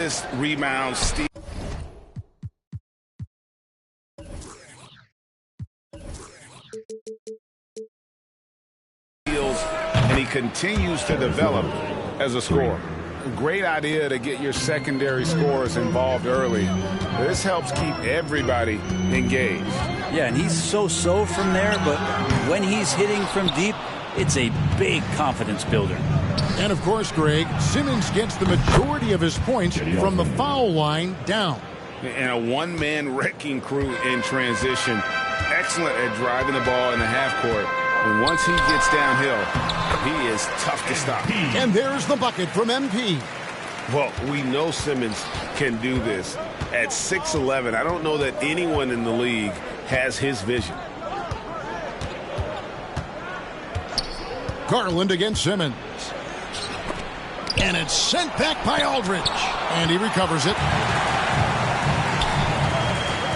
Rebound, steal. And he continues to develop as a scorer. Great idea to get your secondary scorers involved early. This helps keep everybody engaged. Yeah, and he's so-so from there, but when he's hitting from deep, it's a big confidence builder. And, of course, Greg, Simmons gets the majority of his points from the foul line down. And a one-man wrecking crew in transition. Excellent at driving the ball in the half court. And once he gets downhill, he is tough to stop. And there's the bucket from MP. Well, we know Simmons can do this. At 6'11", I don't know that anyone in the league has his vision. Garland against Simmons. And it's sent back by Aldridge. And he recovers it.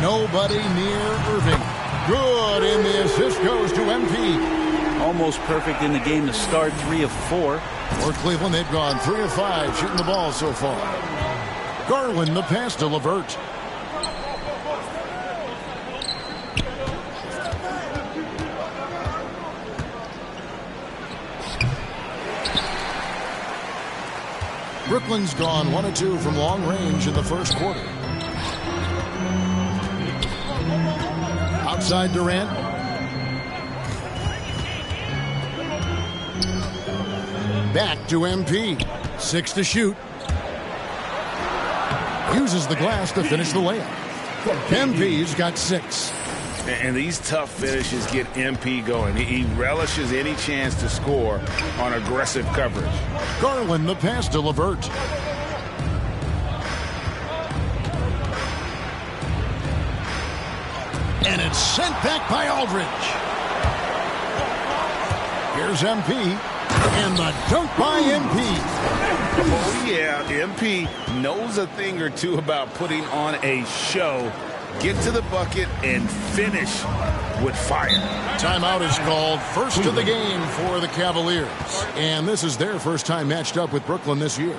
Nobody near Irving. Good, and the assist goes to MP. Almost perfect in the game to start, 3 of 4. For Cleveland, they've gone 3 of 5 shooting the ball so far. Garland, the pass to LeVert. Brooklyn's gone 1 of 2 from long range in the first quarter. Outside Durant. Back to MP. 6 to shoot. Uses the glass to finish the layup. MP's got 6. And these tough finishes get MP going. He relishes any chance to score on aggressive coverage. Garland, the pass to LeVert. And it's sent back by Aldridge. Here's MP. And the dunk by MP. Oh, yeah, MP knows a thing or two about putting on a show. Get to the bucket and finish with fire. Timeout is called. First of the game for the Cavaliers. And this is their first time matched up with Brooklyn this year.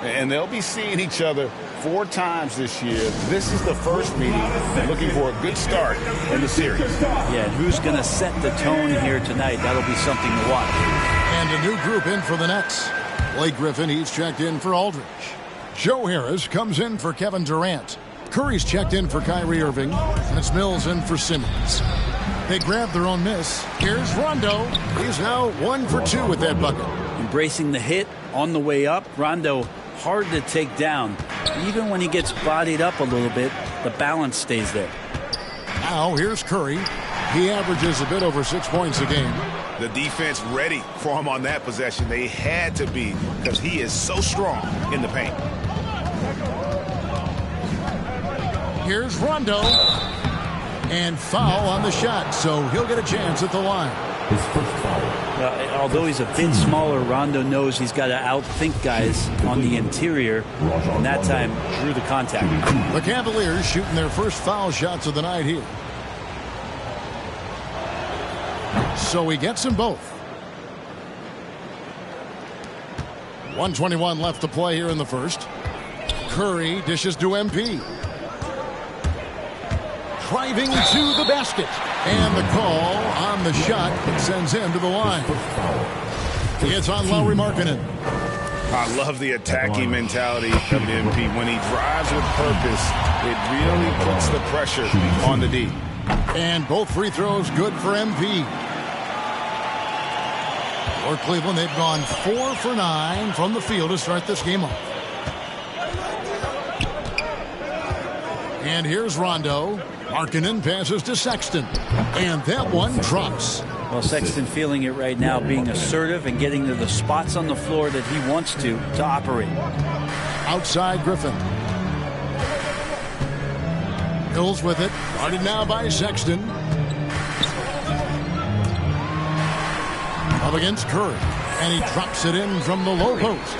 And they'll be seeing each other 4 times this year. This is the first meeting. Looking for a good start in the series. Yeah, and who's going to set the tone here tonight? That'll be something to watch. And a new group in for the Nets. Blake Griffin, he's checked in for Aldridge. Joe Harris comes in for Kevin Durant. Curry's checked in for Kyrie Irving. And it's Mills in for Simmons. They grab their own miss. Here's Rondo. He's now 1 for 2 with that bucket. Embracing the hit on the way up. Rondo hard to take down. Even when he gets bodied up a little bit, the balance stays there. Now here's Curry. He averages a bit over 6 points a game. The defense ready for him on that possession. They had to be because he is so strong in the paint. Here's Rondo. And foul on the shot, so he'll get a chance at the line. His first foul. Although he's a bit smaller, Rondo knows he's got to outthink guys on the interior, and that time drew the contact. The Cavaliers shooting their first foul shots of the night here. So he gets them both. 1:21 left to play here in the first. Curry dishes to MP. Driving to the basket. And the call on the shot sends him to the line. It's on Lauri Markkanen. I love the attacking mentality of MP. When he drives with purpose, it really puts the pressure on the D. And both free throws good for MP. For Cleveland, they've gone 4 for 9 from the field to start this game off. And here's Rondo. Markkanen passes to Sexton. And that one drops. Well, Sexton feeling it right now, being assertive and getting to the spots on the floor that he wants to operate. Outside Griffin. Hills with it. Guarded now by Sexton. Up against Curry. And he drops it in from the low post.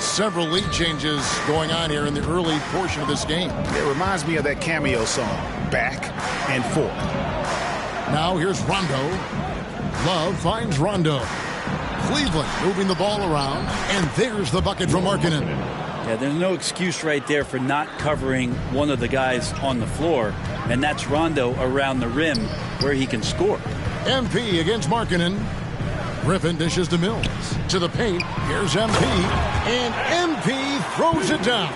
Several lead changes going on here in the early portion of this game. It reminds me of that cameo song, Back and Forth. Now here's Rondo. Love finds Rondo. Cleveland moving the ball around. And there's the bucket from Markkanen. Yeah, there's no excuse right there for not covering one of the guys on the floor, and that's Rondo around the rim where he can score. MP against Markkanen. Griffin dishes to Mills. To the paint. Here's MP. And MP throws it down.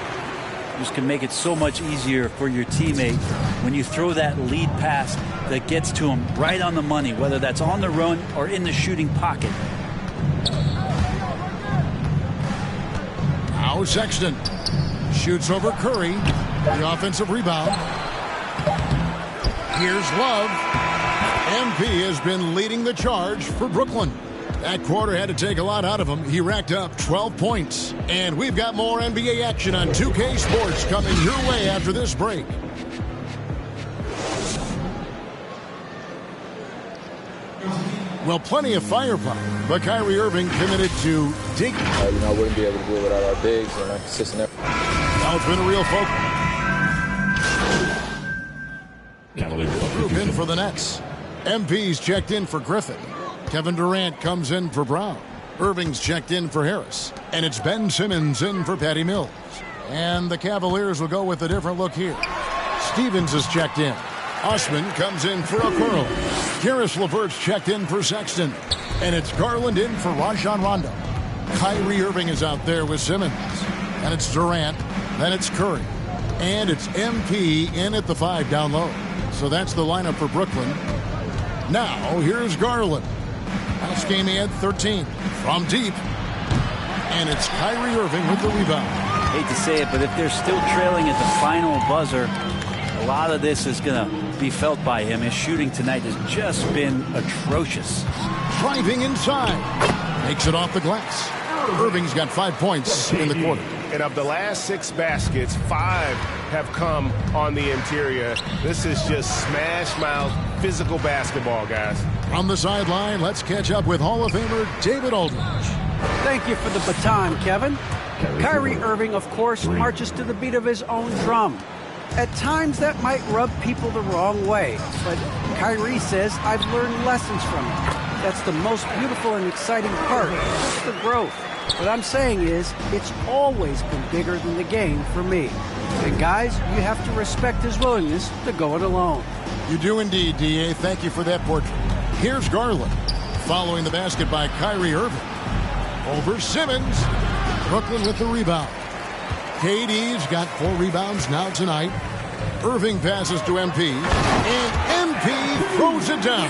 This can make it so much easier for your teammate when you throw that lead pass that gets to him right on the money, whether that's on the run or in the shooting pocket. Now Sexton shoots over Curry. The offensive rebound. Here's Love. MP has been leading the charge for Brooklyn. That quarter had to take a lot out of him. He racked up 12 points. And we've got more NBA action on 2K Sports coming your way after this break. Well, plenty of firepower, but Kyrie Irving committed to dig. I wouldn't be able to do it without our bigs and our consistent effort. Now it's been a real focus. Group in for the Nets. MP's checked in for Griffin. Kevin Durant comes in for Brown. Irving's checked in for Harris. And it's Ben Simmons in for Patty Mills. And the Cavaliers will go with a different look here. Stevens is checked in. Osman comes in for Okoro. Karis LeVert's checked in for Sexton. And it's Garland in for Rajon Rondo. Kyrie Irving is out there with Simmons. And it's Durant. Then it's Curry. And it's MP in at the 5 down low. So that's the lineup for Brooklyn. Now, here's Garland. Last game he had 13 from deep. And it's Kyrie Irving with the rebound. Hate to say it, but if they're still trailing at the final buzzer, a lot of this is going to be felt by him. His shooting tonight has just been atrocious. Driving inside. Makes it off the glass. Irving's got 5 points in the quarter. And of the last 6 baskets, 5 have come on the interior. This is just smash mouth physical basketball, guys. From the sideline, let's catch up with Hall of Famer David Aldridge. Thank you for the baton, Kevin. Kyrie Irving, of course, marches to the beat of his own drum. At times, that might rub people the wrong way, but Kyrie says, I've learned lessons from it. That's the most beautiful and exciting part, just the growth. What I'm saying is, it's always been bigger than the game for me. And guys, you have to respect his willingness to go it alone. You do indeed, D.A. Thank you for that portrait. Here's Garland, following the basket by Kyrie Irving. Over Simmons. Brooklyn with the rebound. KD's got 4 rebounds now tonight. Irving passes to MP. And MP throws it down.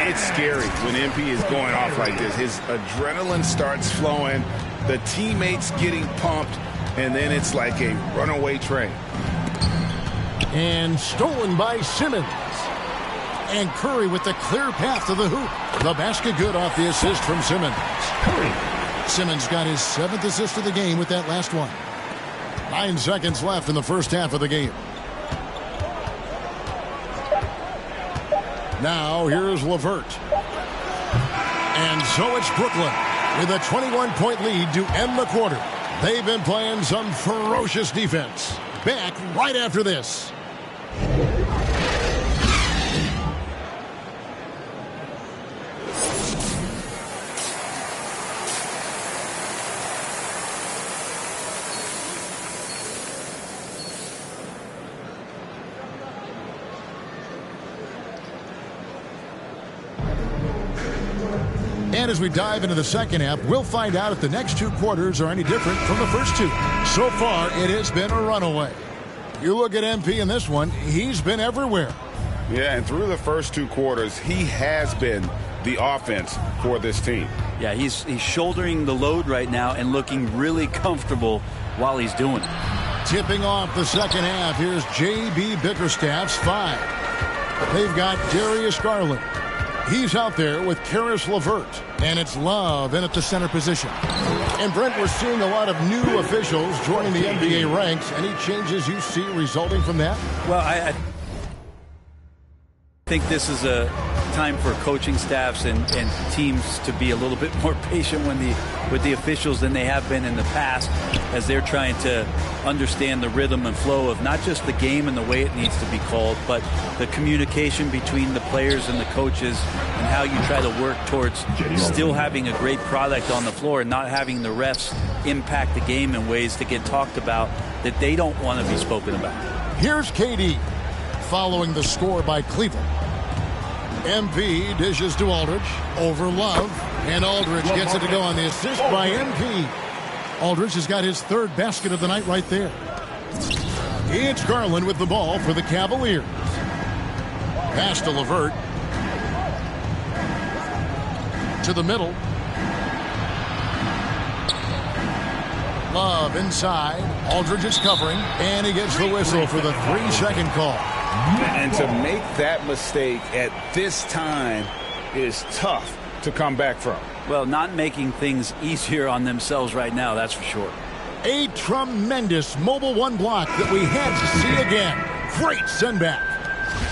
It's scary when MP is going off like this. His adrenaline starts flowing, the teammates getting pumped, and then it's like a runaway train. And stolen by Simmons. And Curry with the clear path to the hoop. The basket good off the assist from Simmons. Simmons got his 7th assist of the game with that last one. 9 seconds left in the first half of the game. Now, here's LeVert. And so it's Brooklyn with a 21-point lead to end the quarter. They've been playing some ferocious defense. Back right after this. And as we dive into the second half, we'll find out if the next 2 quarters are any different from the first 2. So far, it has been a runaway. You look at MP in this one, he's been everywhere. Yeah, and through the first 2 quarters, he has been the offense for this team. Yeah, he's shouldering the load right now and looking really comfortable while he's doing it. Tipping off the second half, here's J.B. Bickerstaff's 5. They've got Darius Garland. He's out there with Karis LeVert. And it's Love in at the center position. And Brent, we're seeing a lot of new officials joining the NBA ranks. Any changes you see resulting from that? Well, I think this is a time for coaching staffs and teams to be a little bit more patient with the officials than they have been in the past, as they're trying to understand the rhythm and flow of not just the game and the way it needs to be called, but the communication between the players and the coaches, and how you try to work towards still having a great product on the floor and not having the refs impact the game in ways that get talked about that they don't want to be spoken about. Here's KD following the score by Cleveland. MP dishes to Aldridge over Love, and Aldridge gets it to go on the assist by MP. Aldridge has got his third basket of the night right there. It's Garland with the ball for the Cavaliers. Pass to LeVert. To the middle. Love inside. Aldridge is covering, and he gets the whistle for the 3-second call. And to make that mistake at this time is tough to come back from. Well, not making things easier on themselves right now, that's for sure. A tremendous mobile one block that we had to see again. Great send back.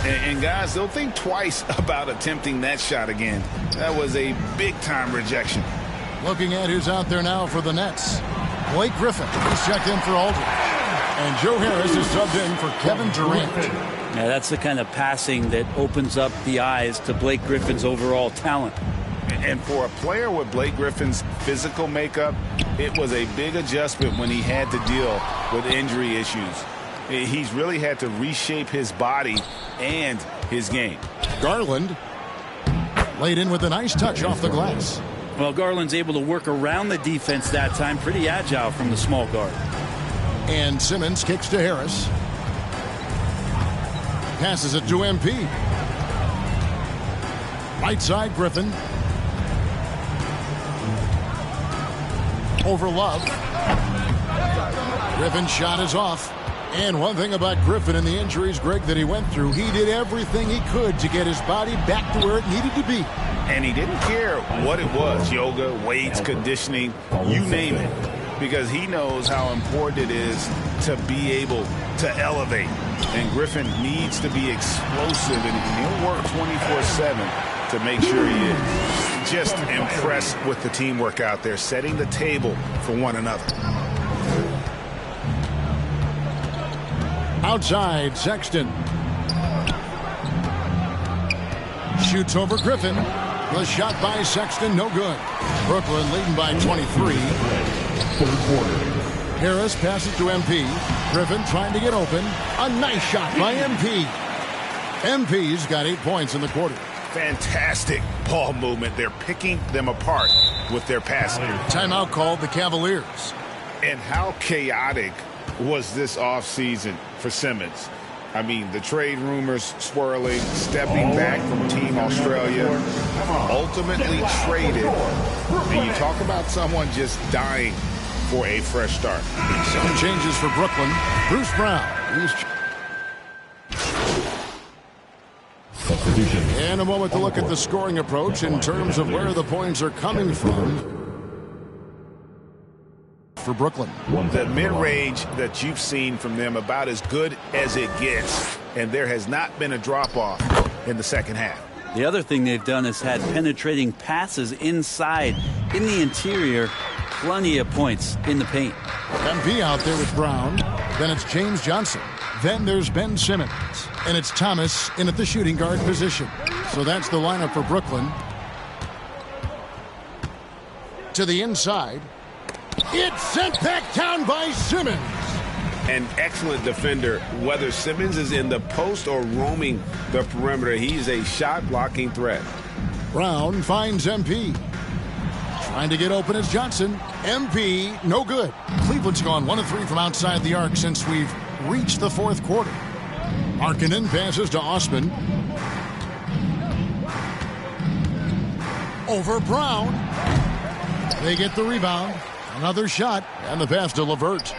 And guys, they'll think twice about attempting that shot again. That was a big-time rejection. Looking at who's out there now for the Nets. Blake Griffin, he's checked in for Aldridge. And Joe Harris is subbed in for Kevin Durant. Yeah, that's the kind of passing that opens up the eyes to Blake Griffin's overall talent. And for a player with Blake Griffin's physical makeup, it was a big adjustment when he had to deal with injury issues. He's really had to reshape his body and his game. Garland laid in with a nice touch off the glass. Well, Garland's able to work around the defense that time. Pretty agile from the small guard. And Simmons kicks to Harris. Passes it to MP. Right side, Griffin. Over Love. Griffin's shot is off. And one thing about Griffin and the injuries, Greg, that he went through, he did everything he could to get his body back to where it needed to be. And he didn't care what it was, yoga, weights, conditioning, you name it, because he knows how important it is to be able to elevate. And Griffin needs to be explosive, and he'll work 24/7 to make sure he is. Just impressed with the teamwork out there, setting the table for one another. Outside, Sexton. Shoots over Griffin. The shot by Sexton, no good. Brooklyn leading by 23. Harris passes to MP. Griffin trying to get open. A nice shot by MP. MP's got 8 points in the quarter. Fantastic ball movement. They're picking them apart with their passing. Timeout called the Cavaliers. And how chaotic was this offseason for Simmons? I mean, the trade rumors swirling, stepping back from Team Australia, ultimately traded. And you talk about someone just dying for a fresh start. Some changes for Brooklyn. Bruce Brown. And a moment to look at the scoring approach in terms of where the points are coming from for Brooklyn. The mid-range that you've seen from them about as good as it gets, and there has not been a drop-off in the second half. The other thing they've done is had penetrating passes inside, in the interior, plenty of points in the paint. MP out there with Brown. Then it's James Johnson. Then there's Ben Simmons. And it's Thomas in at the shooting guard position. So that's the lineup for Brooklyn. To the inside. It's sent back down by Simmons. An excellent defender, whether Simmons is in the post or roaming the perimeter. He's a shot-blocking threat. Brown finds MP. Trying to get open is Johnson. MP, no good. Cleveland's gone 1 of 3 from outside the arc since we've reached the fourth quarter. Markkanen passes to Osman. Over Brown. They get the rebound. Another shot, and the pass to LeVert.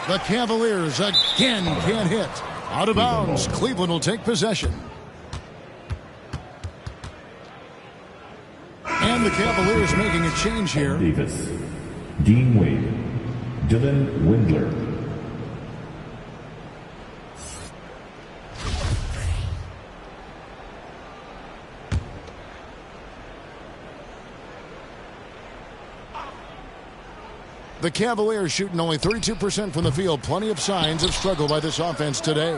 The Cavaliers again can't hit. Out of bounds. Cleveland will take possession. And the Cavaliers making a change here. Davis, Dean Wade, Dylan Windler. The Cavaliers shooting only 32% from the field. Plenty of signs of struggle by this offense today.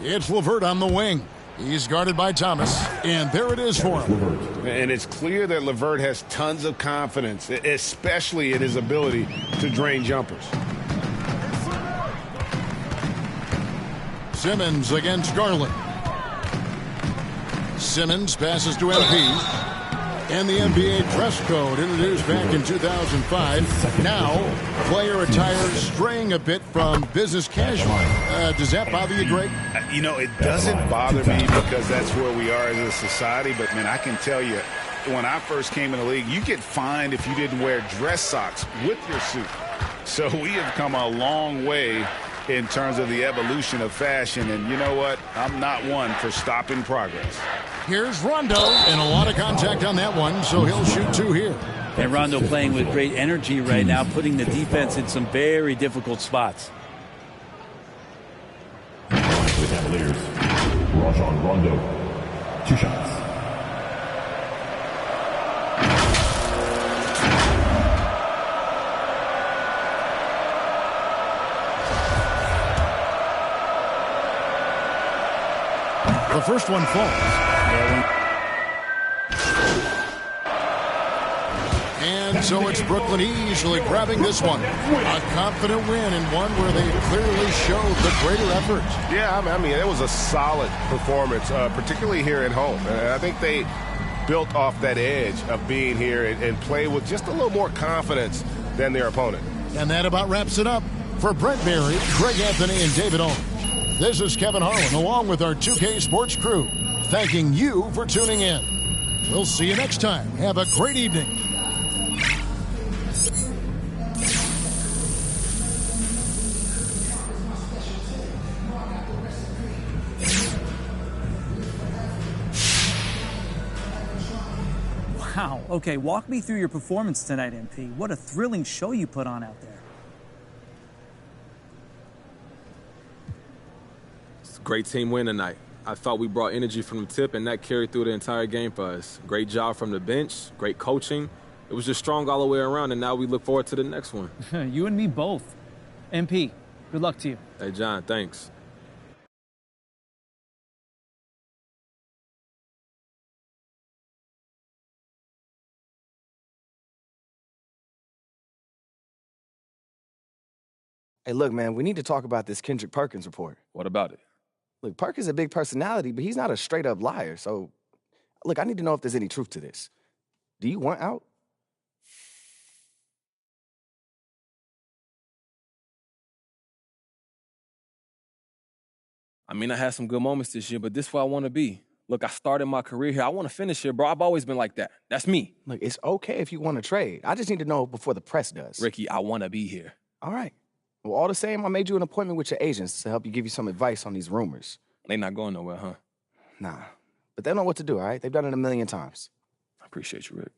It's LeVert on the wing. He's guarded by Thomas, and there it is for him. And it's clear that LeVert has tons of confidence, especially in his ability to drain jumpers. Simmons against Garland. Simmons passes to MP. And the NBA dress code introduced back in 2005. Now, player attire straying a bit from business casual. Does that bother you, Greg? You know, it doesn't bother me because that's where we are as a society. But, man, I can tell you, when I first came in the league, you get fined if you didn't wear dress socks with your suit. So we have come a long way in terms of the evolution of fashion. And you know what? I'm not one for stopping progress. Here's Rondo, and a lot of contact on that one, so he'll shoot 2 here. And Rondo playing with great energy right now, putting the defense in some very difficult spots. The Cavaliers, Rajon Rondo, 2 shots. The first one falls. And so it's Brooklyn easily grabbing this one. A confident win and one where they clearly showed the greater effort. Yeah, I mean, it was a solid performance, particularly here at home. And I think they built off that edge of being here and play with just a little more confidence than their opponent. And that about wraps it up. For Brent Berry, Greg Anthony, and David Owens, this is Kevin Harlan along with our 2K Sports crew, thanking you for tuning in. We'll see you next time. Have a great evening. Wow. Okay, walk me through your performance tonight, MP. What a thrilling show you put on out there. It's a great team win tonight. I thought we brought energy from the tip, and that carried through the entire game for us. Great job from the bench, great coaching. It was just strong all the way around, and now we look forward to the next one. You and me both. MP, good luck to you. Hey, John, thanks. Hey, look, man, we need to talk about this Kendrick Perkins report. What about it? Look, Perkins is a big personality, but he's not a straight-up liar. So, look, I need to know if there's any truth to this. Do you want out? I mean, I had some good moments this year, but this is where I want to be. Look, I started my career here. I want to finish here, bro. I've always been like that. That's me. Look, it's okay if you want to trade. I just need to know before the press does. Ricky, I want to be here. All right. Well, all the same, I made you an appointment with your agents to help you give you some advice on these rumors. They not going nowhere, huh? Nah. But they know what to do, all right? They've done it a million times. I appreciate you, Rick.